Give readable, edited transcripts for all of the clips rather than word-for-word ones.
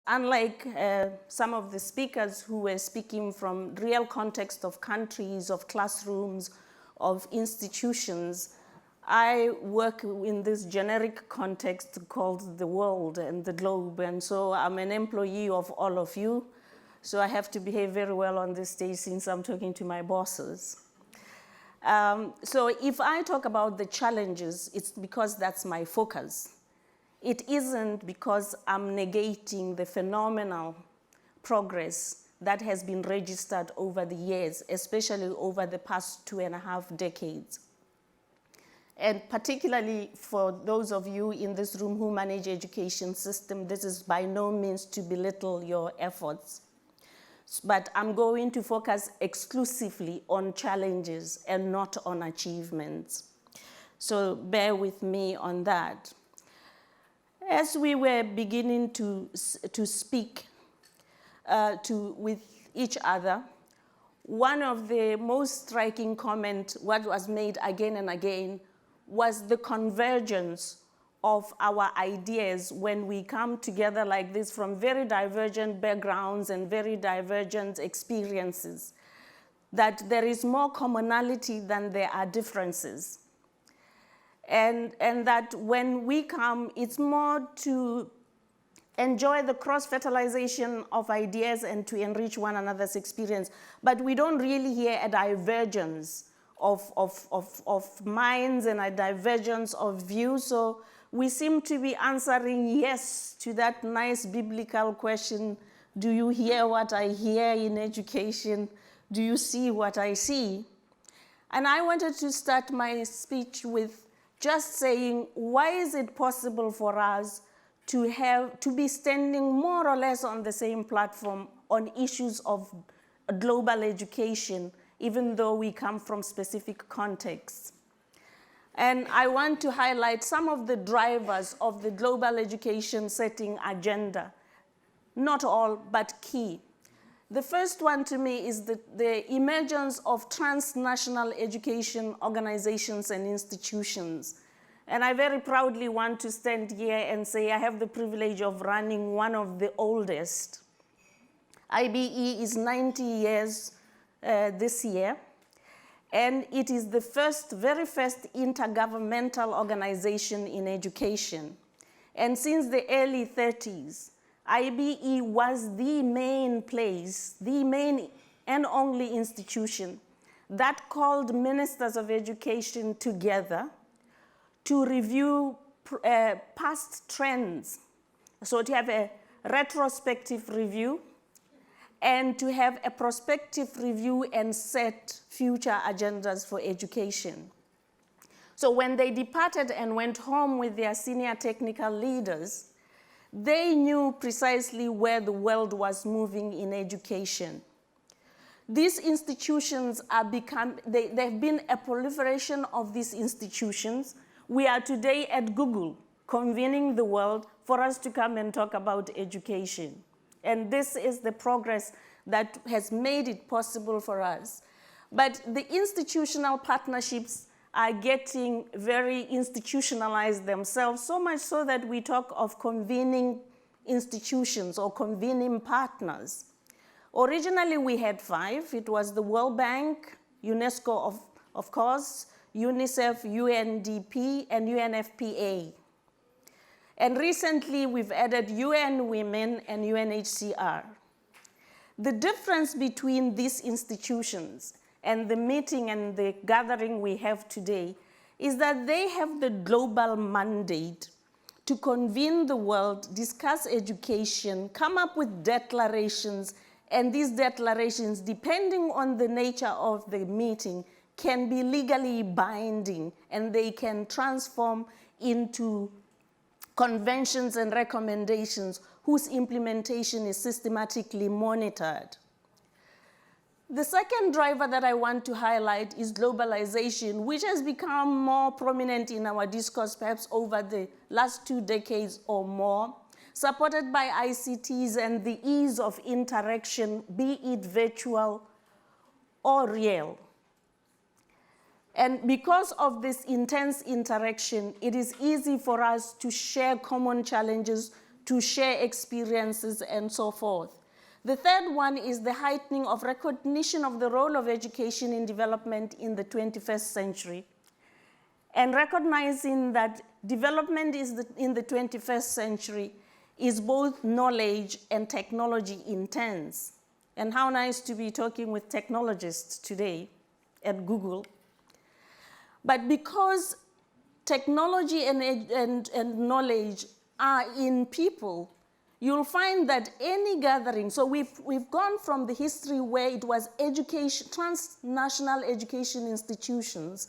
unlike some of the speakers who were speaking from real context of countries, of classrooms, of institutions, I work in this generic context called the world and the globe. And so I'm an employee of all of you. So I have to behave very well on this stage since I'm talking to my bosses. So if I talk about the challenges, it's because that's my focus. It isn't because I'm negating the phenomenal progress that has been registered over the years, especially over the past 2.5 decades. And particularly for those of you in this room who manage education system, this is by no means to belittle your efforts. But I'm going to focus exclusively on challenges and not on achievements. So bear with me on that. As we were beginning to speak with each other, one of the most striking comments, what was made again and again, was the convergence of our ideas when we come together like this from very divergent backgrounds and very divergent experiences, that there is more commonality than there are differences. And that when we come, it's more to enjoy the cross-fertilization of ideas and to enrich one another's experience. But we don't really hear a divergence of minds and a divergence of views. So we seem to be answering yes to that nice biblical question, do you hear what I hear in education? Do you see what I see? And I wanted to start my speech with just saying, why is it possible for us to be standing more or less on the same platform on issues of global education, even though we come from specific contexts? And I want to highlight some of the drivers of the global education setting agenda. Not all, but key. The first one to me is the emergence of transnational education organizations and institutions. And I very proudly want to stand here and say I have the privilege of running one of the oldest. IBE is 90 years this year. And it is the very first intergovernmental organization in education. And since the early 30s, IBE was the main place, the main and only institution that called ministers of education together to review past trends. So to have a retrospective review and to have a prospective review and set future agendas for education. So when they departed and went home with their senior technical leaders, they knew precisely where the world was moving in education. These institutions they've been a proliferation of these institutions. We are today at Google, convening the world for us to come and talk about education. And this is the progress that has made it possible for us. But the institutional partnerships are getting very institutionalized themselves, so much so that we talk of convening institutions or convening partners. Originally, we had 5. It was the World Bank, UNESCO, of course, UNICEF, UNDP, and UNFPA. And recently, we've added UN Women and UNHCR. The difference between these institutions and the meeting and the gathering we have today is that they have the global mandate to convene the world, discuss education, come up with declarations, and these declarations, depending on the nature of the meeting, can be legally binding, and they can transform into conventions and recommendations whose implementation is systematically monitored. The second driver that I want to highlight is globalization, which has become more prominent in our discourse perhaps over the last 2 decades or more, supported by ICTs and the ease of interaction, be it virtual or real. And because of this intense interaction, it is easy for us to share common challenges, to share experiences and so forth. The third one is the heightening of recognition of the role of education in development in the 21st century, and recognizing that development in the 21st century is both knowledge and technology intense. And how nice to be talking with technologists today at Google. But because technology and knowledge are in people, you'll find that any gathering, so we've gone from the history where it was education, transnational education institutions,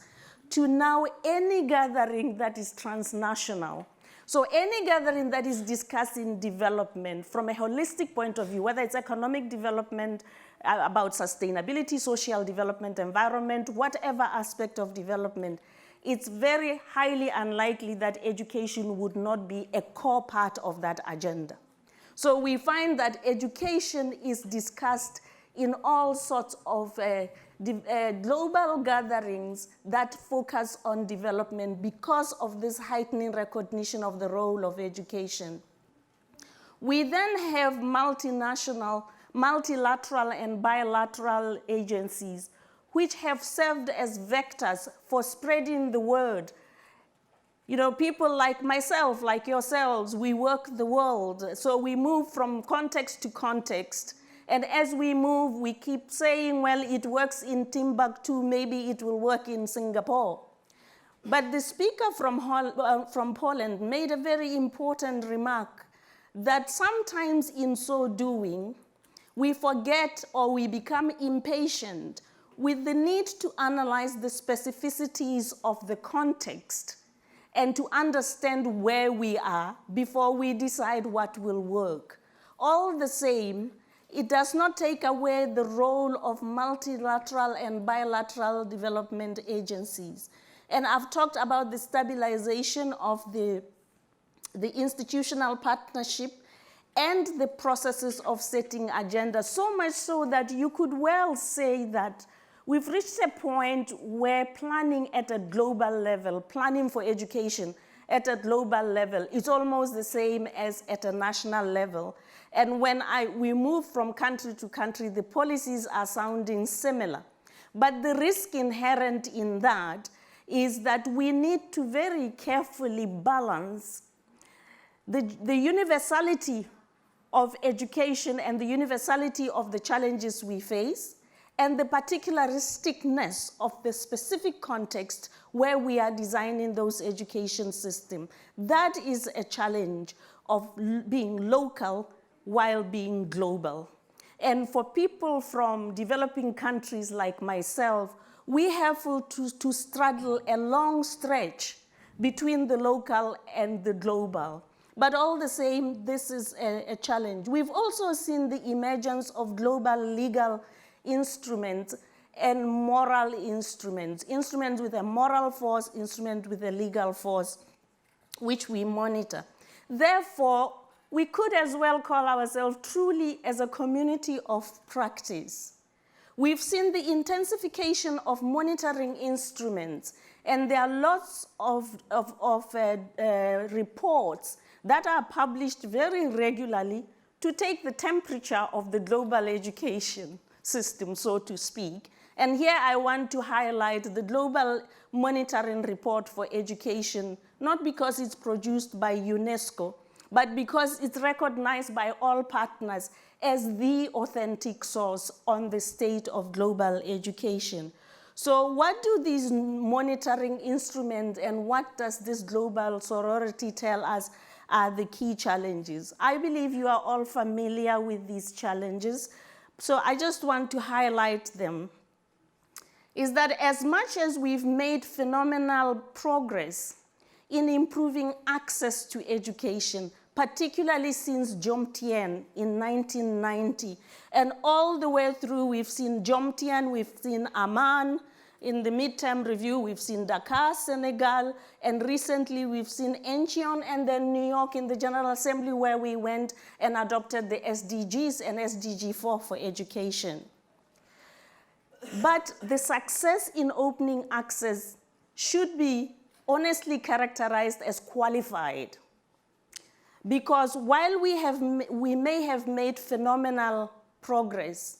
to now any gathering that is transnational. So any gathering that is discussing development from a holistic point of view, whether it's economic development, about sustainability, social development, environment, whatever aspect of development, it's very highly unlikely that education would not be a core part of that agenda. So we find that education is discussed in all sorts of global gatherings that focus on development because of this heightening recognition of the role of education. We then have multinational, multilateral and bilateral agencies which have served as vectors for spreading the word. You know, people like myself, like yourselves, we work the world. So we move from context to context. And as we move, we keep saying, well, it works in Timbuktu, maybe it will work in Singapore. But the speaker from Poland made a very important remark that sometimes in so doing, we forget or we become impatient with the need to analyze the specificities of the context and to understand where we are before we decide what will work. All the same, it does not take away the role of multilateral and bilateral development agencies. And I've talked about the stabilization of the institutional partnership and the processes of setting agendas, so much so that you could well say that we've reached a point where planning at a global level, planning for education at a global level, is almost the same as at a national level. And when we move from country to country, the policies are sounding similar. But the risk inherent in that is that we need to very carefully balance the universality of education and the universality of the challenges we face, and the particularisticness of the specific context where we are designing those education systems. That is a challenge of being local while being global. And for people from developing countries like myself, we have to straddle a long stretch between the local and the global. But all the same, this is a challenge. We've also seen the emergence of global legal instruments and moral instruments, instruments with a moral force, instruments with a legal force, which we monitor. Therefore, we could as well call ourselves truly as a community of practice. We've seen the intensification of monitoring instruments, and there are lots of reports that are published very regularly to take the temperature of the global education system, so to speak. And here I want to highlight the Global Monitoring Report for Education, not because it's produced by UNESCO, but because it's recognized by all partners as the authentic source on the state of global education. So what do these monitoring instruments and what does this global sorority tell us are the key challenges? I believe you are all familiar with these challenges, so I just want to highlight them. Is that as much as we've made phenomenal progress in improving access to education, particularly since Jomtien in 1990, and all the way through we've seen Jomtien, we've seen Amman, in the midterm review, we've seen Dakar, Senegal, and recently we've seen Incheon and then New York in the General Assembly, where we went and adopted the SDGs and SDG 4 for education. But the success in opening access should be honestly characterized as qualified. Because while we may have made phenomenal progress,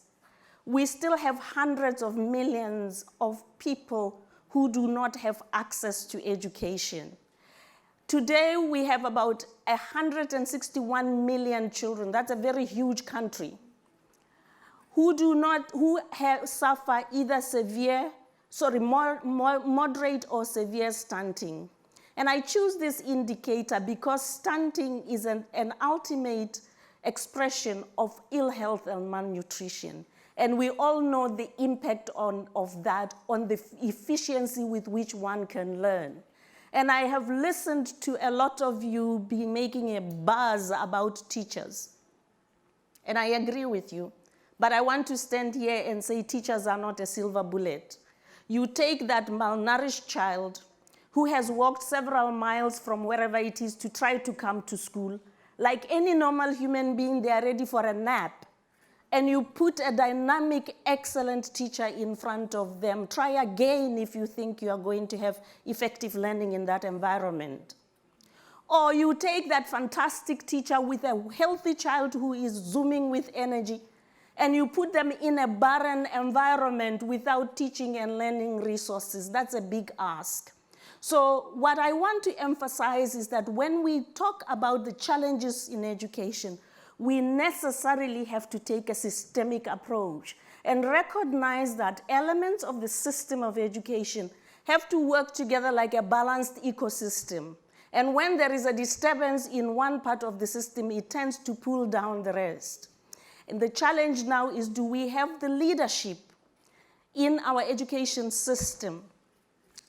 we still have hundreds of millions of people who do not have access to education. Today, we have about 161 million children, that's a very huge country, who suffer either moderate or severe stunting. And I choose this indicator because stunting is an ultimate expression of ill health and malnutrition. And we all know the impact of that on the efficiency with which one can learn. And I have listened to a lot of you be making a buzz about teachers. And I agree with you. But I want to stand here and say teachers are not a silver bullet. You take that malnourished child who has walked several miles from wherever it is to try to come to school. Like any normal human being, they are ready for a nap. And you put a dynamic, excellent teacher in front of them. Try again if you think you are going to have effective learning in that environment. Or you take that fantastic teacher with a healthy child who is zooming with energy, and you put them in a barren environment without teaching and learning resources. That's a big ask. So what I want to emphasize is that when we talk about the challenges in education, we necessarily have to take a systemic approach and recognize that elements of the system of education have to work together like a balanced ecosystem. And when there is a disturbance in one part of the system, it tends to pull down the rest. And the challenge now is, do we have the leadership in our education system,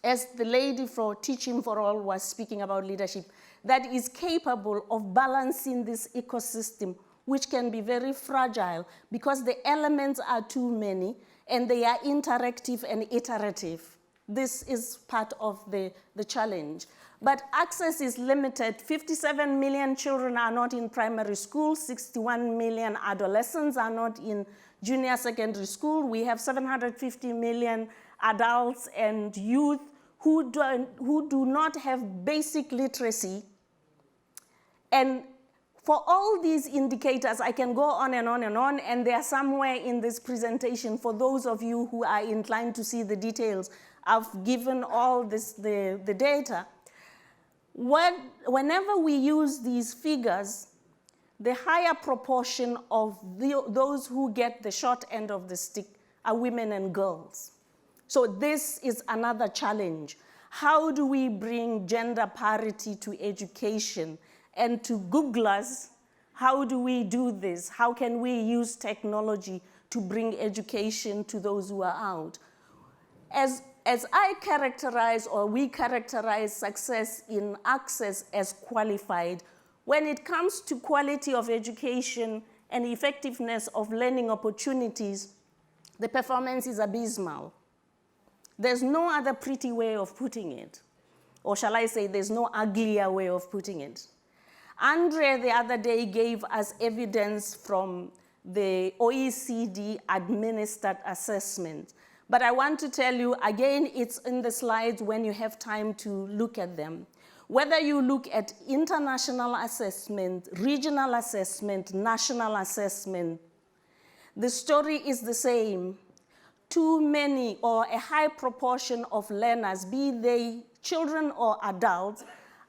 as the lady for Teaching for All was speaking about leadership, that is capable of balancing this ecosystem, which can be very fragile because the elements are too many and they are interactive and iterative. This is part of the challenge. But access is limited. 57 million children are not in primary school. 61 million adolescents are not in junior secondary school. We have 750 million adults and youth who do not have basic literacy. And for all these indicators, I can go on and on and on, and they are somewhere in this presentation. For those of you who are inclined to see the details, I've given all the data. Whenever we use these figures, the higher proportion of those who get the short end of the stick are women and girls. So this is another challenge. How do we bring gender parity to education? And to Googlers, how do we do this? How can we use technology to bring education to those who are out? As I characterize, or we characterize success in access as qualified, when it comes to quality of education and effectiveness of learning opportunities, the performance is abysmal. There's no other pretty way of putting it. Or shall I say, there's no uglier way of putting it. Andre the other day gave us evidence from the OECD administered assessment. But I want to tell you, again, it's in the slides when you have time to look at them. Whether you look at international assessment, regional assessment, national assessment, the story is the same. Too many or a high proportion of learners, be they children or adults,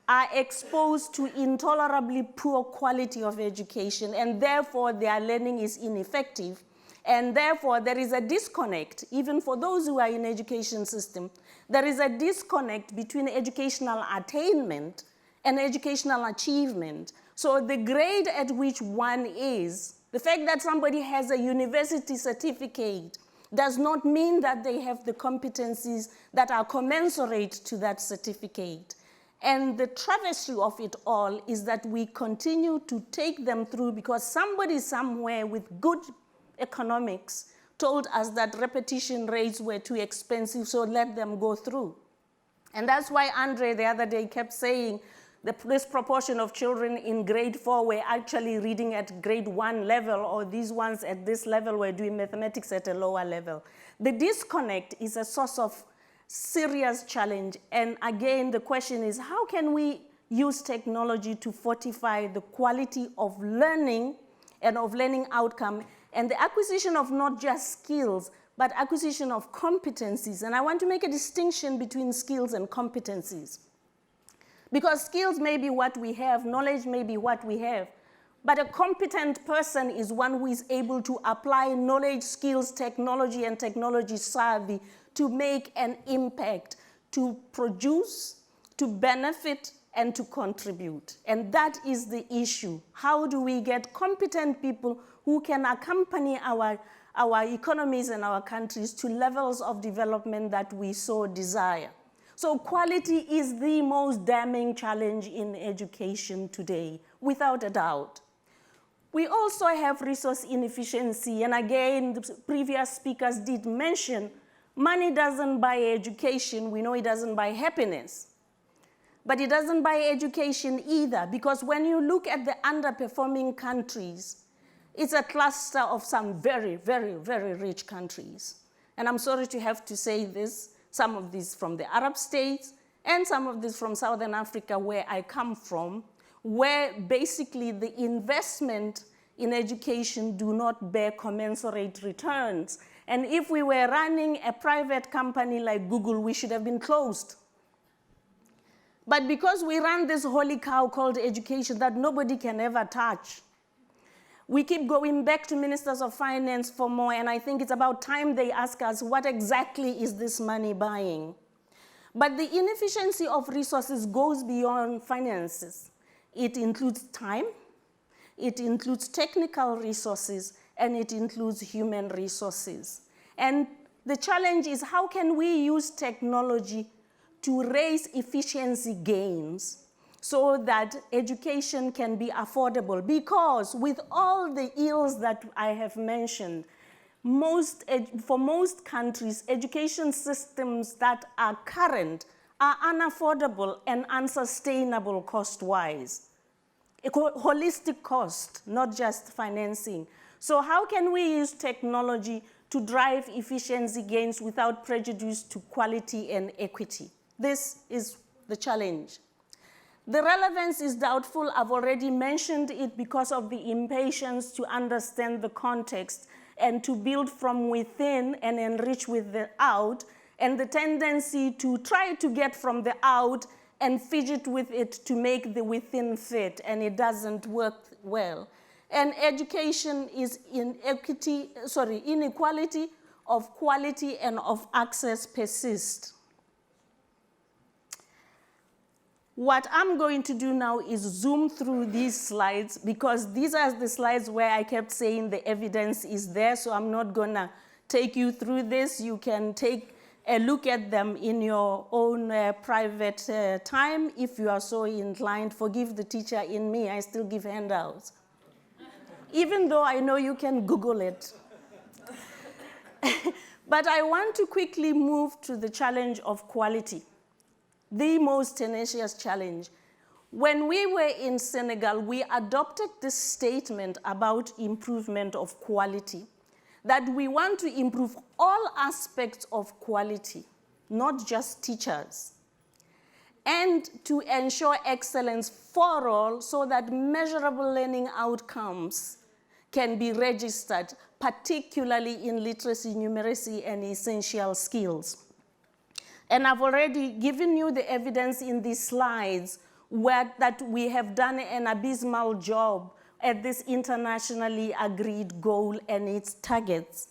are exposed to intolerably poor quality of education, and therefore their learning is ineffective. And therefore there is a disconnect, even for those who are in education system, there is a disconnect between educational attainment and educational achievement. So the grade at which one is, the fact that somebody has a university certificate does not mean that they have the competencies that are commensurate to that certificate. And the travesty of it all is that we continue to take them through because somebody somewhere with good economics told us that repetition rates were too expensive, so let them go through. And that's why Andre the other day kept saying this proportion of children in grade 4 were actually reading at grade 1 level, or these ones at this level were doing mathematics at a lower level. The disconnect is a source of serious challenge. And again, the question is, how can we use technology to fortify the quality of learning and of learning outcome, and the acquisition of not just skills, but acquisition of competencies. And I want to make a distinction between skills and competencies. Because skills may be what we have, knowledge may be what we have, but a competent person is one who is able to apply knowledge, skills, technology, and technology savvy to make an impact, to produce, to benefit, and to contribute. And that is the issue. How do we get competent people who can accompany our economies and our countries to levels of development that we so desire? So quality is the most damning challenge in education today, without a doubt. We also have resource inefficiency, and again, the previous speakers did mention, money doesn't buy education. We know it doesn't buy happiness. But it doesn't buy education either, because when you look at the underperforming countries, it's a cluster of some very, very, very rich countries. And I'm sorry to have to say this, some of these from the Arab states, and some of this from Southern Africa, where I come from, where basically the investment in education do not bear commensurate returns. And if we were running a private company like Google, we should have been closed. But because we run this holy cow called education that nobody can ever touch, we keep going back to ministers of finance for more, and I think it's about time they ask us, what exactly is this money buying? But the inefficiency of resources goes beyond finances. It includes time, it includes technical resources, and it includes human resources. And the challenge is, how can we use technology to raise efficiency gains so that education can be affordable? Because with all the ills that I have mentioned, for most countries, education systems that are current are unaffordable and unsustainable cost-wise. A holistic cost, not just financing. So how can we use technology to drive efficiency gains without prejudice to quality and equity? This is the challenge. The relevance is doubtful. I've already mentioned it because of the impatience to understand the context and to build from within and enrich with the out, and the tendency to try to get from the out and fidget with it to make the within fit, and it doesn't work well. And education is inequality of quality and of access persist. What I'm going to do now is zoom through these slides, because these are the slides where I kept saying the evidence is there, so I'm not gonna take you through this. You can take a look at them in your own private time if you are so inclined. Forgive the teacher in me, I still give handouts. Even though I know you can Google it. But I want to quickly move to the challenge of quality. The most tenacious challenge. When we were in Senegal, we adopted this statement about improvement of quality, that we want to improve all aspects of quality, not just teachers, and to ensure excellence for all so that measurable learning outcomes can be registered, particularly in literacy, numeracy, and essential skills. And I've already given you the evidence in these slides that we have done an abysmal job at this internationally agreed goal and its targets.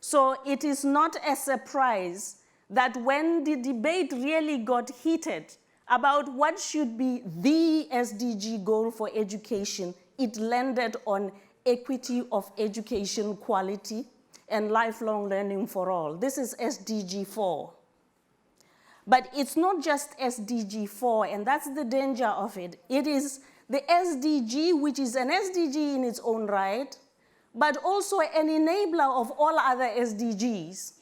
So it is not a surprise that when the debate really got heated about what should be the SDG goal for education, it landed on equity of education quality and lifelong learning for all. This is SDG 4. But it's not just SDG 4, and that's the danger of it. It is the SDG, which is an SDG in its own right, but also an enabler of all other SDGs.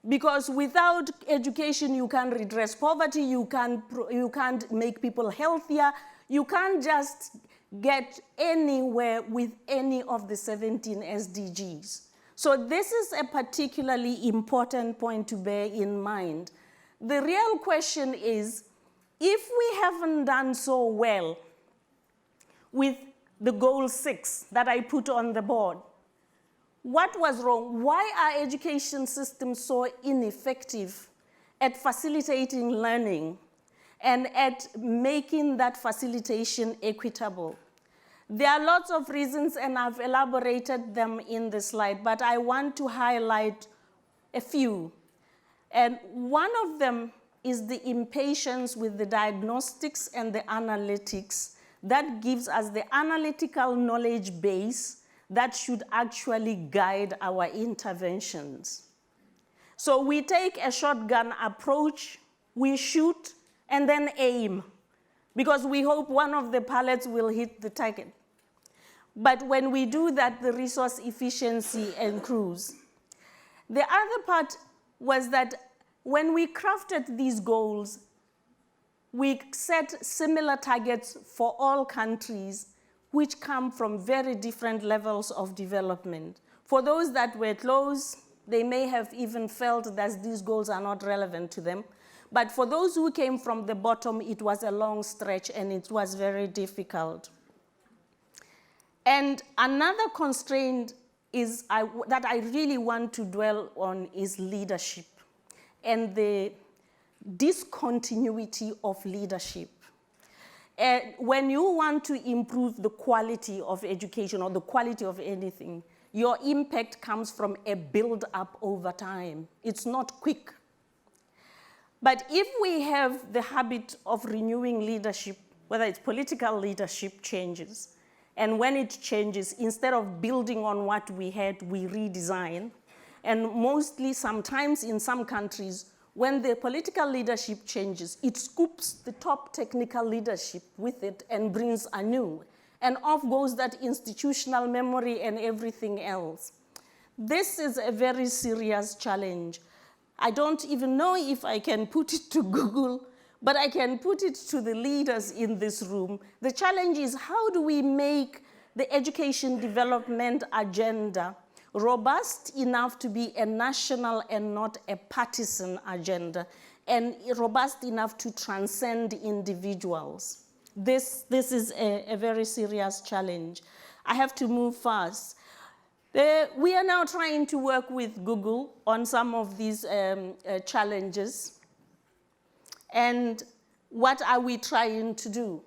Because without education, you can't redress poverty, you can't make people healthier, you can't just get anywhere with any of the 17 SDGs. So this is a particularly important point to bear in mind. The real question is, if we haven't done so well with the goal 6 that I put on the board, what was wrong? Why are education systems so ineffective at facilitating learning and at making that facilitation equitable? There are lots of reasons, and I've elaborated them in the slide, but I want to highlight a few. And one of them is the impatience with the diagnostics and the analytics that gives us the analytical knowledge base that should actually guide our interventions. So we take a shotgun approach, we shoot, and then aim, because we hope one of the pellets will hit the target. But when we do that, the resource efficiency accrues. The other part was that when we crafted these goals, we set similar targets for all countries, which come from very different levels of development. For those that were close, they may have even felt that these goals are not relevant to them. But for those who came from the bottom, it was a long stretch and it was very difficult. And another constraint is that I really want to dwell on is leadership and the discontinuity of leadership. When you want to improve the quality of education or the quality of anything, your impact comes from a build-up over time. It's not quick. But if we have the habit of renewing leadership, whether it's political leadership changes, and when it changes, instead of building on what we had, we redesign. And mostly, sometimes in some countries, when the political leadership changes, it scoops the top technical leadership with it and brings anew. And off goes that institutional memory and everything else. This is a very serious challenge. I don't even know if I can put it to Google, but I can put it to the leaders in this room. The challenge is, how do we make the education development agenda robust enough to be a national and not a partisan agenda, and robust enough to transcend individuals? This is a very serious challenge. I have to move fast. We are now trying to work with Google on some of these challenges. And what are we trying to do?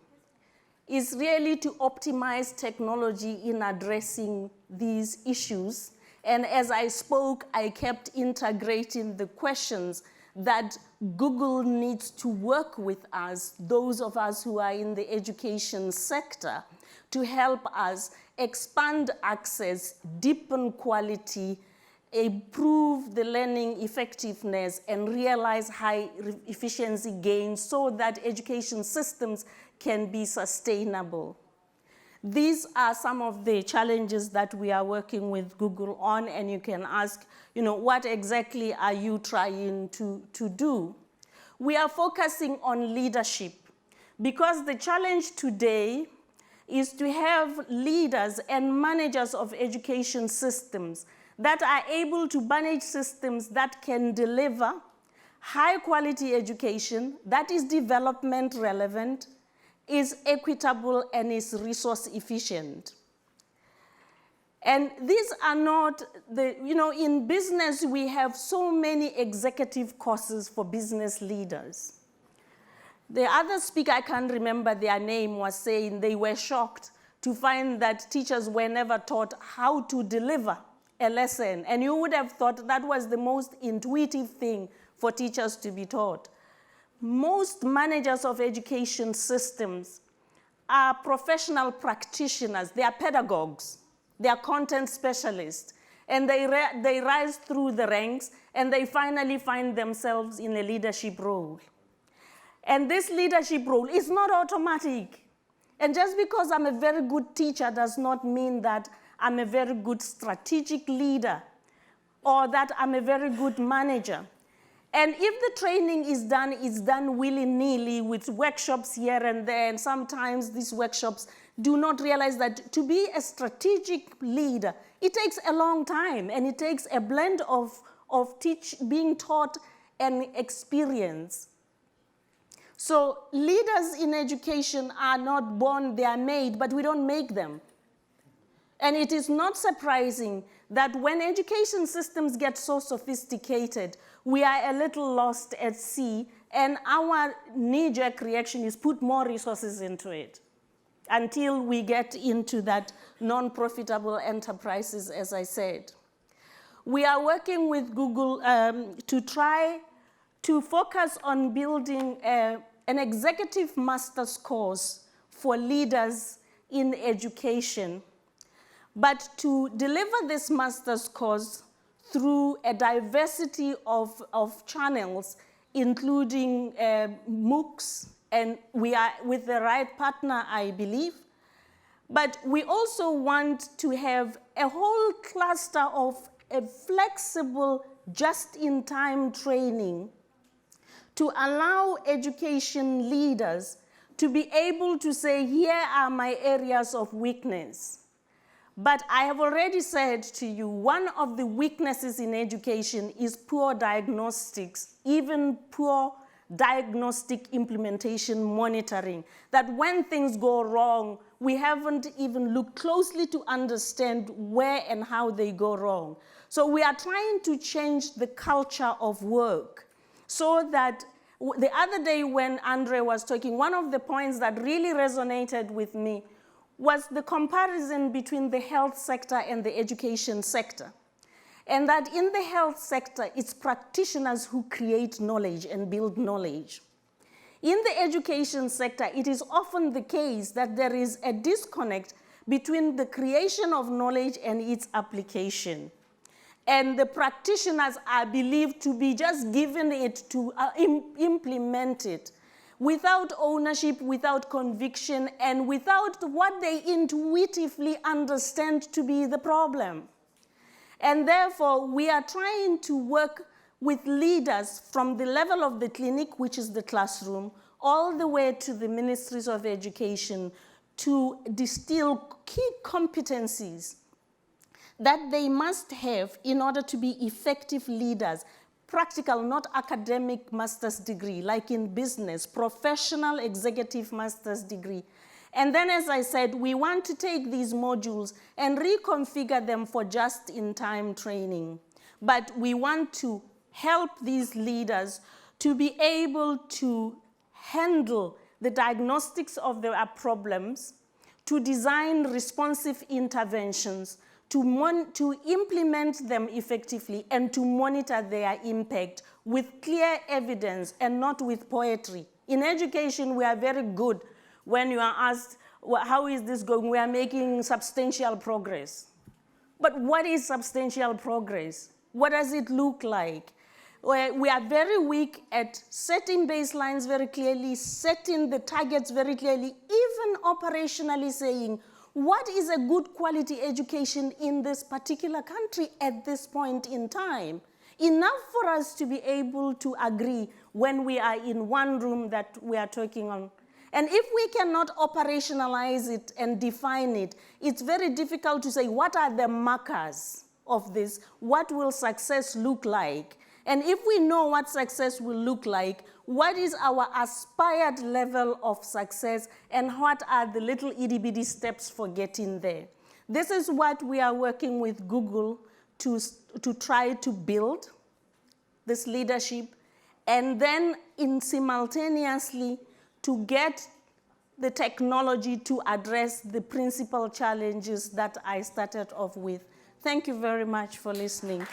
Is really to optimize technology in addressing these issues. And as I spoke, I kept integrating the questions that Google needs to work with us, those of us who are in the education sector, to help us expand access, deepen quality, improve the learning effectiveness, and realize high efficiency gains so that education systems can be sustainable. These are some of the challenges that we are working with Google on, and you can ask, what exactly are you trying to do? We are focusing on leadership, because the challenge today is to have leaders and managers of education systems that are able to manage systems that can deliver high quality education that is development relevant, is equitable, and is resource efficient. And these are not in business we have so many executive courses for business leaders. The other speaker, I can't remember their name, was saying they were shocked to find that teachers were never taught how to deliver a lesson. And you would have thought that was the most intuitive thing for teachers to be taught. Most managers of education systems are professional practitioners. They are pedagogues. They are content specialists. And they rise through the ranks, and they finally find themselves in a leadership role. And this leadership role is not automatic. And just because I'm a very good teacher does not mean that I'm a very good strategic leader or that I'm a very good manager. And if the training is done willy-nilly with workshops here and there, and sometimes these workshops do not realize that to be a strategic leader, it takes a long time, and it takes a blend of being taught and experience. So leaders in education are not born, they are made, but we don't make them. And it is not surprising that when education systems get so sophisticated, we are a little lost at sea, and our knee-jerk reaction is put more resources into it until we get into that non-profitable enterprises, as I said. We are working with Google to try to focus on building an executive master's course for leaders in education, but to deliver this master's course through a diversity of channels, including MOOCs, and we are with the right partner, I believe. But we also want to have a whole cluster of a flexible, just-in-time training to allow education leaders to be able to say, here are my areas of weakness. But I have already said to you, one of the weaknesses in education is poor diagnostics, even poor diagnostic implementation monitoring, that when things go wrong, we haven't even looked closely to understand where and how they go wrong. So we are trying to change the culture of work so that the other day when Andre was talking, one of the points that really resonated with me was the comparison between the health sector and the education sector. And that in the health sector, it's practitioners who create knowledge and build knowledge. In the education sector, it is often the case that there is a disconnect between the creation of knowledge and its application. And the practitioners are believed to be just given it to implement it without ownership, without conviction, and without what they intuitively understand to be the problem. And therefore, we are trying to work with leaders from the level of the clinic, which is the classroom, all the way to the ministries of education to distill key competencies that they must have in order to be effective leaders. Practical, not academic master's degree, like in business, professional executive master's degree. And then, as I said, we want to take these modules and reconfigure them for just-in-time training. But we want to help these leaders to be able to handle the diagnostics of their problems, to design responsive interventions, to implement them effectively, and to monitor their impact with clear evidence and not with poetry. In education, we are very good. When you are asked, well, how is this going? We are making substantial progress. But what is substantial progress? What does it look like? We are very weak at setting baselines very clearly, setting the targets very clearly, even operationally saying, what is a good quality education in this particular country at this point in time? Enough for us to be able to agree when we are in one room that we are talking on. And if we cannot operationalize it and define it, it's very difficult to say, what are the markers of this? What will success look like? And if we know what success will look like, what is our aspired level of success, and what are the little itty-bitty steps for getting there? This is what we are working with Google to try to build, this leadership, and then simultaneously to get the technology to address the principal challenges that I started off with. Thank you very much for listening.